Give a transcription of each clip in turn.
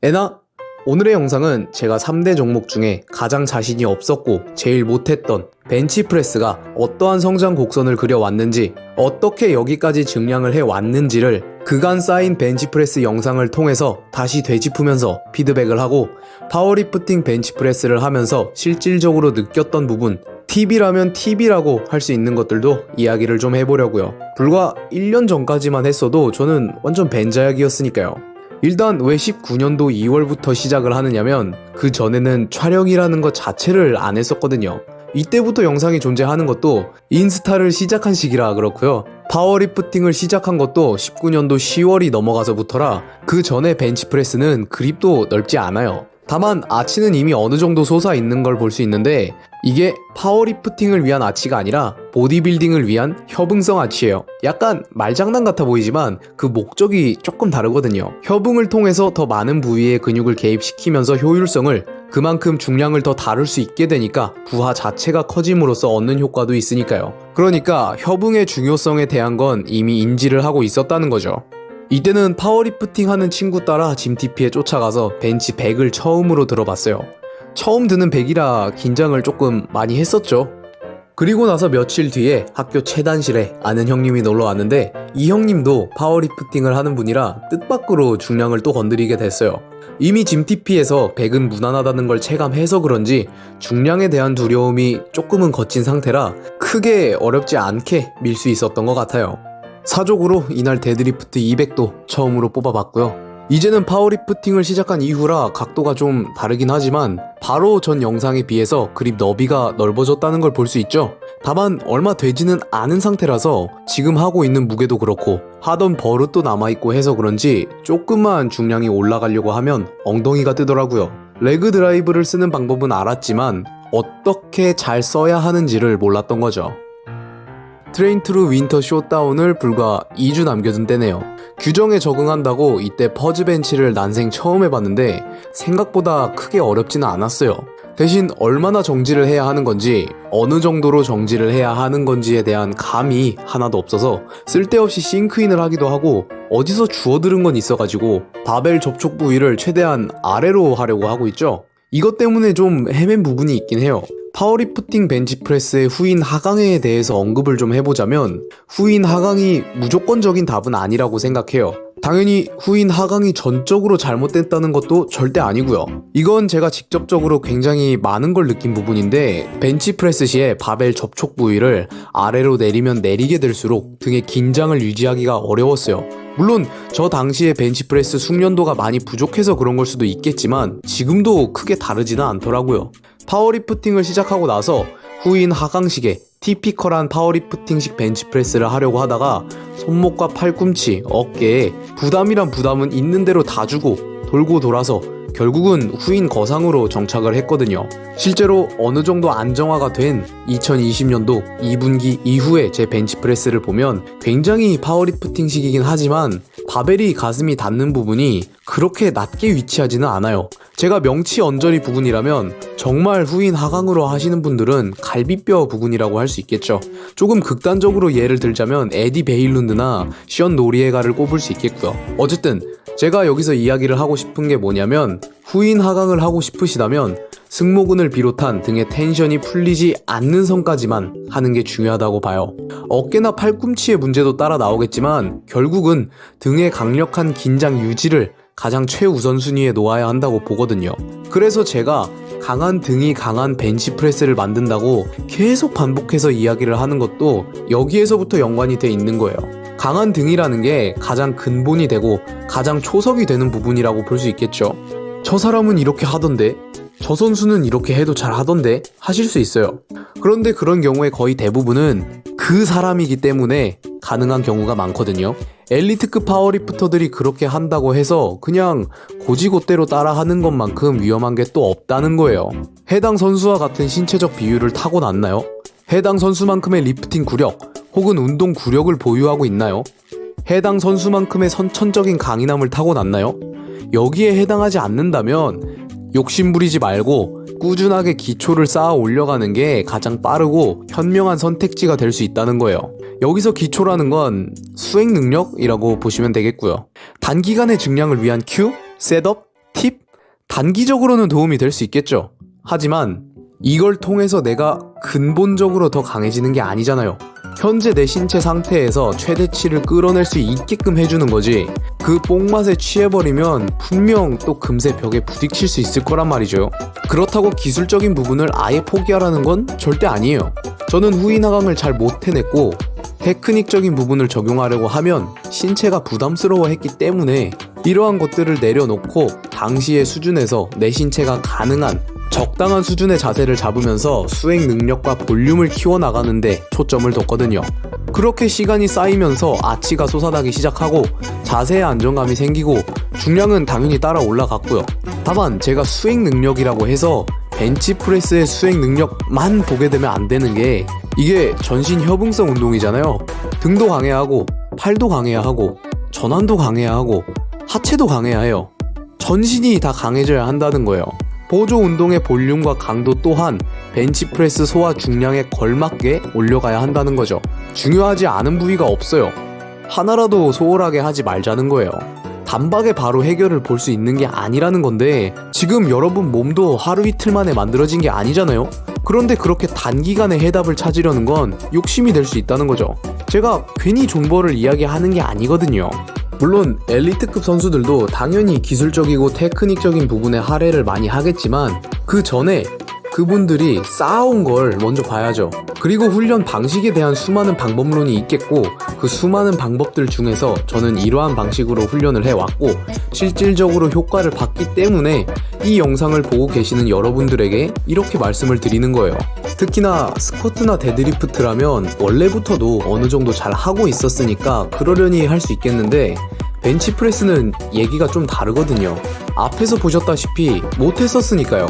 애나? 오늘의 영상은 제가 3대 종목 중에 가장 자신이 없었고 제일 못했던 벤치프레스가 어떠한 성장 곡선을 그려왔는지, 어떻게 여기까지 증량을 해왔는지를 그간 쌓인 벤치프레스 영상을 통해서 다시 되짚으면서 피드백을 하고, 파워리프팅 벤치프레스를 하면서 실질적으로 느꼈던 부분, 팁이라면 팁이라고 할 수 있는 것들도 이야기를 좀 해보려고요. 불과 1년 전까지만 했어도 저는 완전 벤자약이었으니까요. 일단 왜 19년도 2월부터 시작을 하느냐면, 그 전에는 촬영이라는 것 자체를 안 했었거든요. 이때부터 영상이 존재하는 것도 인스타를 시작한 시기라 그렇고요. 파워리프팅을 시작한 것도 19년도 10월이 넘어가서부터라 그 전에 벤치프레스는 그립도 넓지 않아요. 다만 아치는 이미 어느 정도 솟아 있는 걸 볼 수 있는데, 이게 파워리프팅을 위한 아치가 아니라 보디빌딩을 위한 협응성 아치예요. 약간 말장난 같아 보이지만 그 목적이 조금 다르거든요. 협응을 통해서 더 많은 부위의 근육을 개입시키면서 효율성을, 그만큼 중량을 더 다룰 수 있게 되니까 부하 자체가 커짐으로써 얻는 효과도 있으니까요. 그러니까 협응의 중요성에 대한 건 이미 인지를 하고 있었다는 거죠. 이때는 파워리프팅 하는 친구 따라 짐TP에 쫓아가서 벤치 100을 처음으로 들어봤어요. 처음 드는 100이라 긴장을 조금 많이 했었죠. 그리고 나서 며칠 뒤에 학교 체단실에 아는 형님이 놀러 왔는데, 이 형님도 파워리프팅을 하는 분이라 뜻밖으로 중량을 또 건드리게 됐어요. 이미 짐TP에서 100은 무난하다는 걸 체감해서 그런지 중량에 대한 두려움이 조금은 거친 상태라 크게 어렵지 않게 밀 수 있었던 것 같아요. 사족으로 이날 데드리프트 200도 처음으로 뽑아봤고요. 이제는 파워리프팅을 시작한 이후라 각도가 좀 다르긴 하지만 바로 전 영상에 비해서 그립 너비가 넓어졌다는 걸 볼 수 있죠. 다만 얼마 되지는 않은 상태라서 지금 하고 있는 무게도 그렇고 하던 버릇도 남아있고 해서 그런지 조금만 중량이 올라가려고 하면 엉덩이가 뜨더라고요. 레그 드라이브를 쓰는 방법은 알았지만 어떻게 잘 써야 하는지를 몰랐던 거죠. 트레인트루 윈터 쇼다운을 불과 2주 남겨둔 때네요. 규정에 적응한다고 이때 퍼즈벤치를 난생 처음 해봤는데 생각보다 크게 어렵지는 않았어요. 대신 얼마나 정지를 해야 하는 건지, 어느 정도로 정지를 해야 하는 건지에 대한 감이 하나도 없어서 쓸데없이 싱크인을 하기도 하고, 어디서 주워들은 건 있어가지고 바벨 접촉 부위를 최대한 아래로 하려고 하고 있죠. 이것 때문에 좀 헤맨 부분이 있긴 해요. 파워리프팅 벤치프레스의 후인 하강에 대해서 언급을 좀 해보자면, 후인 하강이 무조건적인 답은 아니라고 생각해요. 당연히 후인 하강이 전적으로 잘못됐다는 것도 절대 아니고요. 이건 제가 직접적으로 굉장히 많은 걸 느낀 부분인데, 벤치프레스 시에 바벨 접촉 부위를 아래로 내리면 내리게 될수록 등의 긴장을 유지하기가 어려웠어요. 물론 저 당시에 벤치프레스 숙련도가 많이 부족해서 그런 걸 수도 있겠지만 지금도 크게 다르지는 않더라고요. 파워리프팅을 시작하고 나서 후인 하강식에 티피컬한 파워리프팅식 벤치프레스를 하려고 하다가 손목과 팔꿈치, 어깨에 부담이란 부담은 있는 대로 다 주고 돌고 돌아서 결국은 후인 거상으로 정착을 했거든요. 실제로 어느 정도 안정화가 된 2020년도 2분기 이후에 제 벤치프레스를 보면 굉장히 파워리프팅식이긴 하지만 바벨이 가슴이 닿는 부분이 그렇게 낮게 위치하지는 않아요. 제가 명치 언저리 부근이라면 정말 후인 하강으로 하시는 분들은 갈비뼈 부근이라고 할 수 있겠죠. 조금 극단적으로 예를 들자면 에디 베일룬드나 션 노리에가를 꼽을 수 있겠고요. 어쨌든 제가 여기서 이야기를 하고 싶은 게 뭐냐면, 후인 하강을 하고 싶으시다면 승모근을 비롯한 등의 텐션이 풀리지 않는 선까지만 하는 게 중요하다고 봐요. 어깨나 팔꿈치의 문제도 따라 나오겠지만 결국은 등의 강력한 긴장 유지를 가장 최우선순위에 놓아야 한다고 보거든요. 그래서 제가 강한 등이 강한 벤치프레스를 만든다고 계속 반복해서 이야기를 하는 것도 여기에서부터 연관이 돼 있는 거예요. 강한 등이라는 게 가장 근본이 되고 가장 초석이 되는 부분이라고 볼 수 있겠죠. 저 사람은 이렇게 하던데, 저 선수는 이렇게 해도 잘 하던데 하실 수 있어요. 그런데 그런 경우에 거의 대부분은 그 사람이기 때문에 가능한 경우가 많거든요. 엘리트급 파워리프터들이 그렇게 한다고 해서 그냥 고지고대로 따라하는 것만큼 위험한 게 또 없다는 거예요. 해당 선수와 같은 신체적 비율을 타고났나요? 해당 선수만큼의 리프팅 구력 혹은 운동 구력을 보유하고 있나요? 해당 선수만큼의 선천적인 강인함을 타고났나요? 여기에 해당하지 않는다면 욕심부리지 말고 꾸준하게 기초를 쌓아 올려가는 게 가장 빠르고 현명한 선택지가 될 수 있다는 거예요. 여기서 기초라는 건 수행 능력이라고 보시면 되겠고요. 단기간의 증량을 위한 큐, 셋업, 팁, 단기적으로는 도움이 될 수 있겠죠. 하지만 이걸 통해서 내가 근본적으로 더 강해지는 게 아니잖아요. 현재 내 신체 상태에서 최대치를 끌어낼 수 있게끔 해주는 거지, 그 뽕맛에 취해버리면 분명 또 금세 벽에 부딪힐 수 있을 거란 말이죠. 그렇다고 기술적인 부분을 아예 포기하라는 건 절대 아니에요. 저는 후인 하강을 잘 못 해냈고 테크닉적인 부분을 적용하려고 하면 신체가 부담스러워했기 때문에 이러한 것들을 내려놓고 당시의 수준에서 내 신체가 가능한 적당한 수준의 자세를 잡으면서 수행 능력과 볼륨을 키워나가는데 초점을 뒀거든요. 그렇게 시간이 쌓이면서 아치가 솟아나기 시작하고 자세에 안정감이 생기고 중량은 당연히 따라 올라갔고요. 다만 제가 수행 능력이라고 해서 벤치프레스의 수행 능력만 보게 되면 안 되는 게, 이게 전신 협응성 운동이잖아요. 등도 강해야 하고 팔도 강해야 하고 전완도 강해야 하고 하체도 강해야 해요. 전신이 다 강해져야 한다는 거예요. 보조 운동의 볼륨과 강도 또한 벤치프레스 소화 중량에 걸맞게 올려가야 한다는 거죠. 중요하지 않은 부위가 없어요. 하나라도 소홀하게 하지 말자는 거예요. 단박에 바로 해결을 볼 수 있는 게 아니라는 건데, 지금 여러분 몸도 하루 이틀 만에 만들어진 게 아니잖아요. 그런데 그렇게 단기간에 해답을 찾으려는 건 욕심이 될 수 있다는 거죠. 제가 괜히 존버를 이야기하는 게 아니거든요. 물론 엘리트급 선수들도 당연히 기술적이고 테크닉적인 부분에 할애를 많이 하겠지만 그 전에 그분들이 쌓아온 걸 먼저 봐야죠. 그리고 훈련 방식에 대한 수많은 방법론이 있겠고, 그 수많은 방법들 중에서 저는 이러한 방식으로 훈련을 해왔고 실질적으로 효과를 봤기 때문에 이 영상을 보고 계시는 여러분들에게 이렇게 말씀을 드리는 거예요. 특히나 스쿼트나 데드리프트라면 원래부터도 어느 정도 잘 하고 있었으니까 그러려니 할 수 있겠는데, 벤치프레스는 얘기가 좀 다르거든요. 앞에서 보셨다시피 못했었으니까요.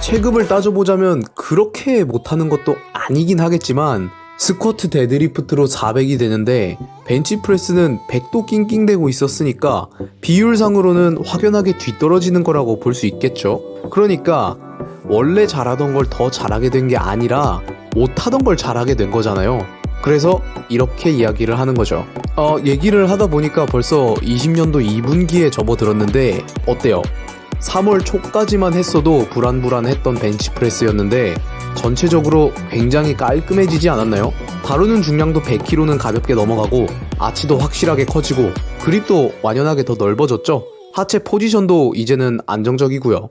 체급을 따져보자면 그렇게 못하는 것도 아니긴 하겠지만 스쿼트 데드리프트로 400이 되는데 벤치프레스는 100도 낑낑대고 있었으니까 비율상으로는 확연하게 뒤떨어지는 거라고 볼 수 있겠죠. 그러니까 원래 잘하던 걸 더 잘하게 된 게 아니라 못하던 걸 잘하게 된 거잖아요. 그래서 이렇게 이야기를 하는 거죠. 얘기를 하다 보니까 벌써 20년도 2분기에 접어들었는데 어때요? 3월 초까지만 했어도 불안불안했던 벤치프레스였는데 전체적으로 굉장히 깔끔해지지 않았나요? 다루는 중량도 100kg는 가볍게 넘어가고 아치도 확실하게 커지고 그립도 완연하게 더 넓어졌죠? 하체 포지션도 이제는 안정적이고요.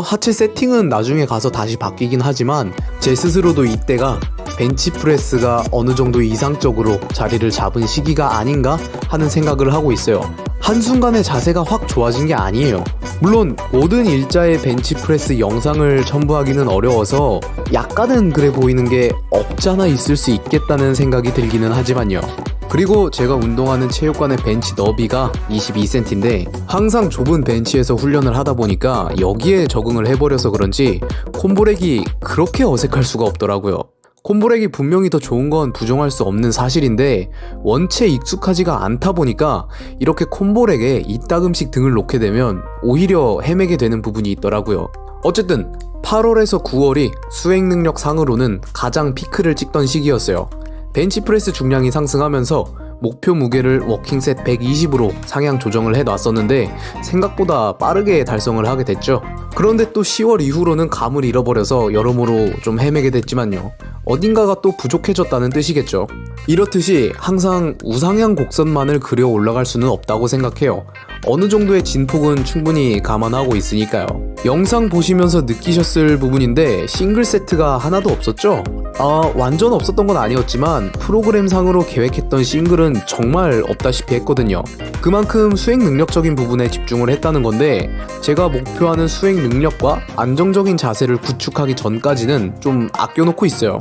하체 세팅은 나중에 가서 다시 바뀌긴 하지만 제 스스로도 이때가 벤치프레스가 어느 정도 이상적으로 자리를 잡은 시기가 아닌가 하는 생각을 하고 있어요. 한순간에 자세가 확 좋아진 게 아니에요. 물론 모든 일자의 벤치프레스 영상을 첨부하기는 어려워서 약간은 그래 보이는 게 없잖아 있을 수 있겠다는 생각이 들기는 하지만요. 그리고 제가 운동하는 체육관의 벤치 너비가 22cm인데 항상 좁은 벤치에서 훈련을 하다 보니까 여기에 적응을 해버려서 그런지 콤보렉이 그렇게 어색할 수가 없더라고요. 콤보렉이 분명히 더 좋은 건 부정할 수 없는 사실인데 원체 익숙하지가 않다 보니까 이렇게 콤보렉에 이따금씩 등을 놓게 되면 오히려 헤매게 되는 부분이 있더라고요. 어쨌든 8월에서 9월이 수행 능력 상으로는 가장 피크를 찍던 시기였어요. 벤치프레스 중량이 상승하면서 목표 무게를 워킹셋 120으로 상향 조정을 해놨었는데 생각보다 빠르게 달성을 하게 됐죠. 그런데 또 10월 이후로는 감을 잃어버려서 여러모로 좀 헤매게 됐지만요. 어딘가가 또 부족해졌다는 뜻이겠죠. 이렇듯이 항상 우상향 곡선만을 그려 올라갈 수는 없다고 생각해요. 어느 정도의 진폭은 충분히 감안하고 있으니까요. 영상 보시면서 느끼셨을 부분인데 싱글 세트가 하나도 없었죠? 완전 없었던 건 아니었지만 프로그램상으로 계획했던 싱글은 정말 없다시피 했거든요. 그만큼 수행 능력적인 부분에 집중을 했다는 건데 제가 목표하는 수행 능력과 안정적인 자세를 구축하기 전까지는 좀 아껴놓고 있어요.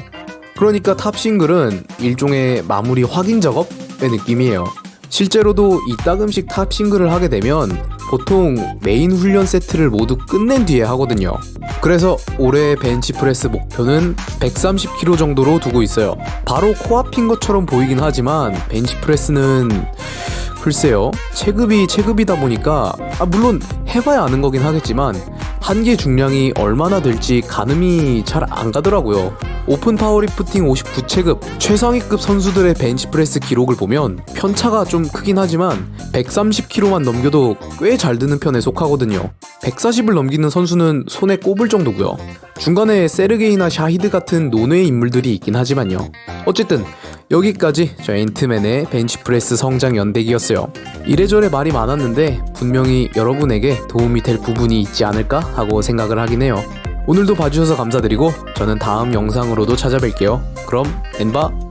그러니까 탑 싱글은 일종의 마무리 확인 작업의 느낌이에요. 실제로도 이따금씩 탑 싱글을 하게 되면 보통 메인 훈련 세트를 모두 끝낸 뒤에 하거든요. 그래서 올해의 벤치프레스 목표는 130kg 정도로 두고 있어요. 바로 코앞인 것처럼 보이긴 하지만 벤치프레스는 글쎄요, 체급이 체급이다 보니까 물론 해봐야 아는 거긴 하겠지만 한 개 중량이 얼마나 될지 가늠이 잘 안 가더라고요. 오픈 파워리프팅 59체급 최상위급 선수들의 벤치프레스 기록을 보면 편차가 좀 크긴 하지만 130kg만 넘겨도 꽤 잘 드는 편에 속하거든요. 140을 넘기는 선수는 손에 꼽을 정도고요. 중간에 세르게이나 샤히드 같은 논외의 인물들이 있긴 하지만요. 어쨌든 여기까지 저 앤트맨의 벤치프레스 성장 연대기였어요. 이래저래 말이 많았는데 분명히 여러분에게 도움이 될 부분이 있지 않을까 하고 생각을 하긴 해요. 오늘도 봐주셔서 감사드리고 저는 다음 영상으로도 찾아뵐게요. 그럼 엔바.